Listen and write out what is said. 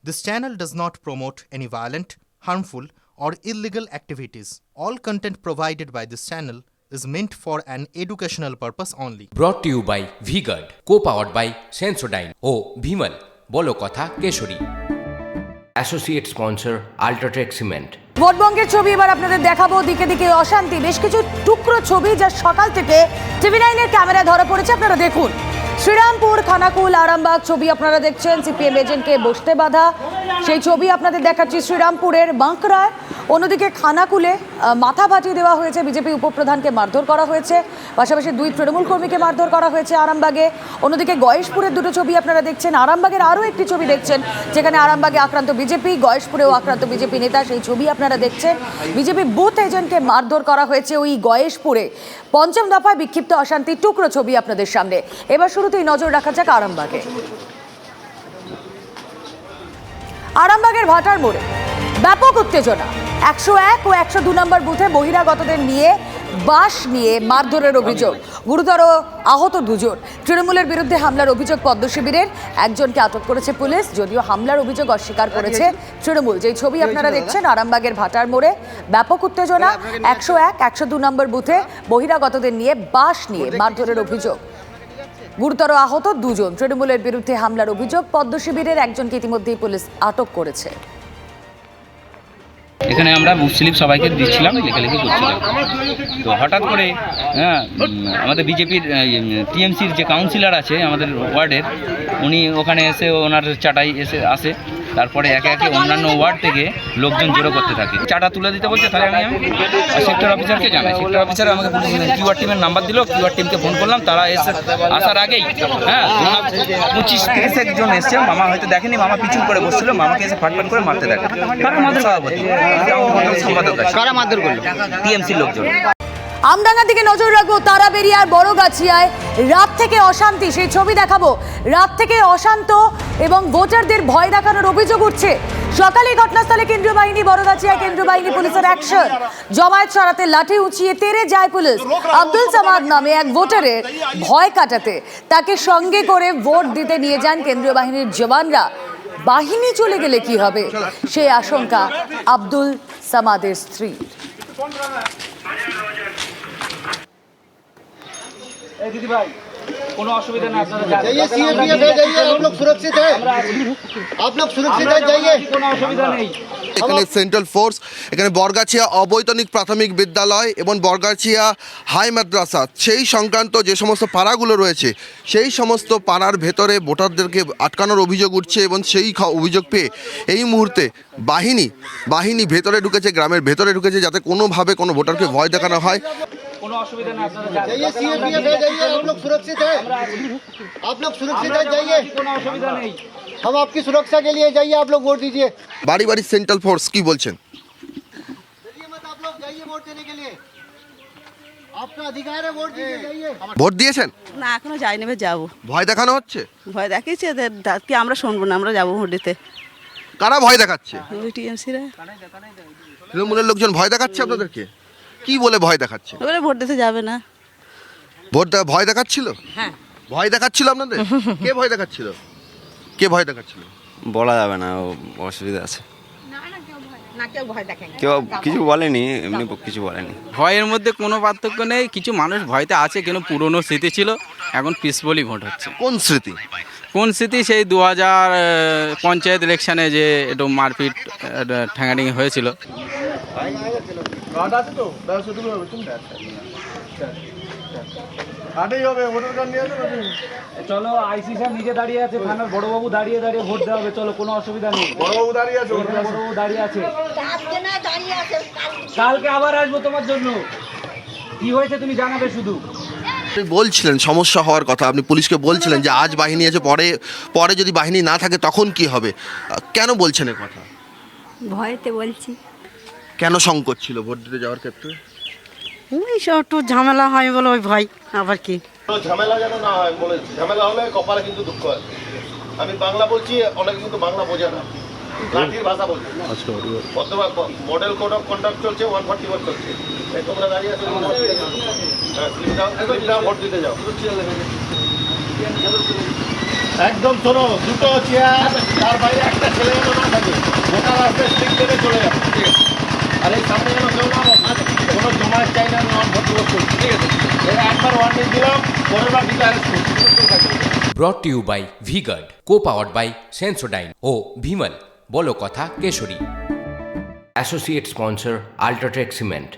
This channel does not promote any violent, harmful, or illegal activities. All content provided by this channel is meant for an educational purpose only. Brought to you by V-Guard, co-powered by Sensodyne O Bhimal, বলো কথা Keshari. Associate sponsor Ultratech Cement। ভোটবঙ্গের ছবি এবার আপনাদের দেখাবো। দিকে দিকে অশান্তি, বেশ কিছু টুকরো ছবি যা সকাল থেকে TV9-এর ক্যামেরায় ধরা পড়েছে। আপনারা দেখুন, শ্রীরামপুর, খানাকুল, আরামবাগ ছবি আপনারা দেখছেন। সিপিএম এজেন্টকে বসতে বাঁধা সেই ছবি আপনাদের দেখাচ্ছি শ্রীরামপুরের বাঁকড়ায়। অন্যদিকে খানাকুলে মাথা ফাটিয়ে দেওয়া হয়েছে, বিজেপি উপপ্রধানকে মারধর করা হয়েছে, পাশাপাশি 2 তৃণমূল কর্মীকে মারধর করা হয়েছে আরামবাগে। অন্যদিকে গয়েশপুরের 2টো ছবি আপনারা দেখছেন। আরামবাগের আরও একটি ছবি দেখছেন, যেখানে আরামবাগে আক্রান্ত বিজেপি, গয়েশপুরেও আক্রান্ত বিজেপি নেতা, সেই ছবি আপনারা দেখছেন। বিজেপি বুথ এজেন্টকে মারধর করা হয়েছে ওই গয়েশপুরে। পঞ্চম দফায় বিক্ষিপ্ত অশান্তি, টুকরো ছবি আপনাদের সামনে। এবার শুরুতেই নজর রাখা যাক আরামবাগে। আরামবাগের ভাটার মোড়ে ব্যাপক উত্তেজনা। 101 ও 102 নম্বর বুথে বহিরাগতদের নিয়ে বাঁশ নিয়ে মারধরের অভিযোগ, গুরুতর আহত 2 জন। তৃণমূলের বিরুদ্ধে হামলার অভিযোগ পদ্ম শিবিরের, একজনকে আটক করেছে পুলিশ, যদিও হামলার অভিযোগ অস্বীকার করেছে তৃণমূল। যেই ছবি আপনারা দেখছেন আরামবাগের ভাটার মোড়ে ব্যাপক উত্তেজনা। 101, 102 নম্বর বুথে বহিরাগতদের নিয়ে বাঁশ নিয়ে মারধরের অভিযোগ, গুরুতর আহত 2 জন। তৃণমূলের বিরুদ্ধে হামলার অভিযোগ, পদ্ম শিবিরের একজনকে ইতিমধ্যেই পুলিশ আটক করেছে। এখানে আমরা বুথ স্লিপ সবাইকে দিচ্ছিলাম, লেখালেখি করছিলাম। তো হঠাৎ করে আমাদের বিজেপির টিএমসির যে কাউন্সিলর আছে আমাদের ওয়ার্ডের, উনি ওখানে এসে ওনার চাটাই আসে। তারপরে একে একে অন্যান্য ওয়ার্ড থেকে লোকজন জড়ো করতে থাকে। চাটা তুলে দিতে বলছে, তাহলে আমি সেক্টর অফিসারকে জানাই। সেক্টর অফিসার আমাকে কিউআর টিমের নাম্বার দিল, কিউআর টিমকে ফোন করলাম। তারা এসে আসার আগেই 25-30 জন এসছে। মামা হয়তো দেখেনি, মামা পিছন করে বসছিল, মামাকে এসে ফাটফাট করে মারতে থাকে। কারণ আমাদের সভাপতি কারা মারধর করলো? টিএমসির লোকজন। আমডাঙ্গার দিকে নজর রাখবো। তারাবেরিয়ার বড়গাছিয়ায় রাত থেকে অশান্তি, সেই ছবি দেখাবো। রাত থেকে অশান্ত এবং ভোটারদের ভয় দেখানোর অভিযোগ উঠছে। সকালে ঘটনাস্থলে কেন্দ্রীয় বাহিনী, বড়গাছিয়ায় কেন্দ্রীয় বাহিনী পুলিশের অ্যাকশন। জমায়েত সরাতে লাঠি উঁচিয়ে তেড়ে যায় পুলিশ। আব্দুল সামাদ নামে এক ভোটারের ভয় কাটাতে তাকে সঙ্গে করে ভোট দিতে নিয়ে যান কেন্দ্রীয় বাহিনীর জওয়ানরা। বাহিনী চলে গেলে কি হবে, সে আশঙ্কা আব্দুল সামাদের স্ত্রী। दीदी भाई কোনো অসুবিধা না, আপনারা जाइए सीएपीएफ है, जाइए आप लोग सुरक्षित है, आप लोग सुरक्षित है, जाइए, কোনো অসুবিধা নেই। এখানে সেন্ট্রাল ফোর্স, এখানে বরগাছিয়া অবৈতনিক প্রাথমিক বিদ্যালয় এবং বরগাছিয়া হাই মাদ্রাসা, সেই সংক্রান্ত যে সমস্ত পাড়াগুলো রয়েছে সেই সমস্ত পাড়ার ভেতরে ভোটারদেরকে আটকানোর অভিযোগ উঠছে। এবং সেই অভিযোগ পেয়ে এই মুহূর্তে বাহিনী ভেতরে ঢুকেছে, গ্রামের ভেতরে ঢুকেছে, যাতে কোনোভাবে কোনো ভোটারকে ভয় দেখানো হয়। কোনো অসুবিধা না, আপনারা जाइए सीएपीएफ है, जाइए आप लोग सुरक्षित है, आप लोग सुरक्षित है, जाइए, কোনো অসুবিধা নেই। हम आपकी सुरक्षा के लिए, जाइए आप लोग वोट दीजिए। বাড়ি বাড়ি সেন্ট্রাল ফোর্স কি বলছেন? चलिए मत, आप लोग जाइए वोट देने के लिए, आपका अधिकार है, वोट दीजिए, जाइए। ভোট দিয়েছেন? না, এখনো যাইনি, এবার যাবো। ভয় দেখানো হচ্ছে? ভয় দেখিয়েছে কি, আমরা শুনবো না, আমরা যাবো ভোট দিতে। কারা ভয় দেখাচ্ছে? টিএমসিরা তৃণমূলের লোকজন ভয় দেখাচ্ছে আপনাদেরকে? কি বলে ভয় দেখাচ্ছে? ওরা ভোট দিতে যাবে না। ভয় দেখাচ্ছিল? হ্যাঁ, ভয় দেখাচ্ছিল আপনাদের? কে ভয় দেখাচ্ছিল? বলা যাবে না, অসুবিধা আছে। কেউ কিছু বলেনি, এমনি কিছু বলেনি। ভয়ের মধ্যে কোনো পার্থক্য নেই। কিছু মানুষ ভয়তে আছে, কেন পুরনো স্মৃতি ছিল, এখন পিসফুলি ভোট হচ্ছে। কোন স্মৃতি? সেই 2000 পঞ্চায়েত ইলেকশনে যে একটু মারপিট ঠ্যাঙাটিঙি হয়েছিল। চলো, আইসি সাহেব নিজে দাঁড়িয়ে আছে, থানার বড়বাবু দাঁড়িয়ে ভোট দেওয়া হবে। চলো, কোনো অসুবিধা নেই। বড়বাবু দাঁড়িয়ে আছে। কালকে আবার আসবো তোমার জন্য। কি হয়েছে তুমি জানাবে শুধু। আপনি বলছিলেন সমস্যা হওয়ার কথা, আপনি পুলিশকে বলছিলেন যে আজ বাহিনী আছে, পরে যদি বাহিনী না থাকে তখন কি হবে, কেন বলছেন এ কথা? ভয়তে বলছি। কেন সংকোচ ছিল ভোট দিতে যাওয়ার ক্ষেত্রে? ওই সব একটু ঝামেলা হয় বলে ওই ভয়। আবার কি ঝামেলা যেন না হয় বলে, ঝামেলা হলে কপালে কিন্তু দুঃখ হয়। আমি বাংলা বলছি, অনেকে কিন্তু বাংলা বোঝে না, লাঠির ভাষা বলছে। বর্তমান মডেল কোড অফ কন্ডাক্ট চলছে, 141 চলছে। তোমরা দাঁড়িয়ে আছো, ভোট দিতে যাও। একদম শোনো, 2টো চেয়ার, তার বাইরে একটা ছেলে আছে ভোটার আসবে স্লিপ দেবে চলে যাবে, ঠিক আছে। আর এই সামনে যেন কেউ না কোনো জমায়েত চাই না, নন ভোট দিবস করছি, ঠিক আছে। একবার ওয়ার্নিং দিলাম, পরের বার দিতে অ্যারেস্ট করছি। Brought to you by V-Guard, co powered by Sensodyne ও ভিমল, বলো কথা Kesari. Associate sponsor UltraTech cement.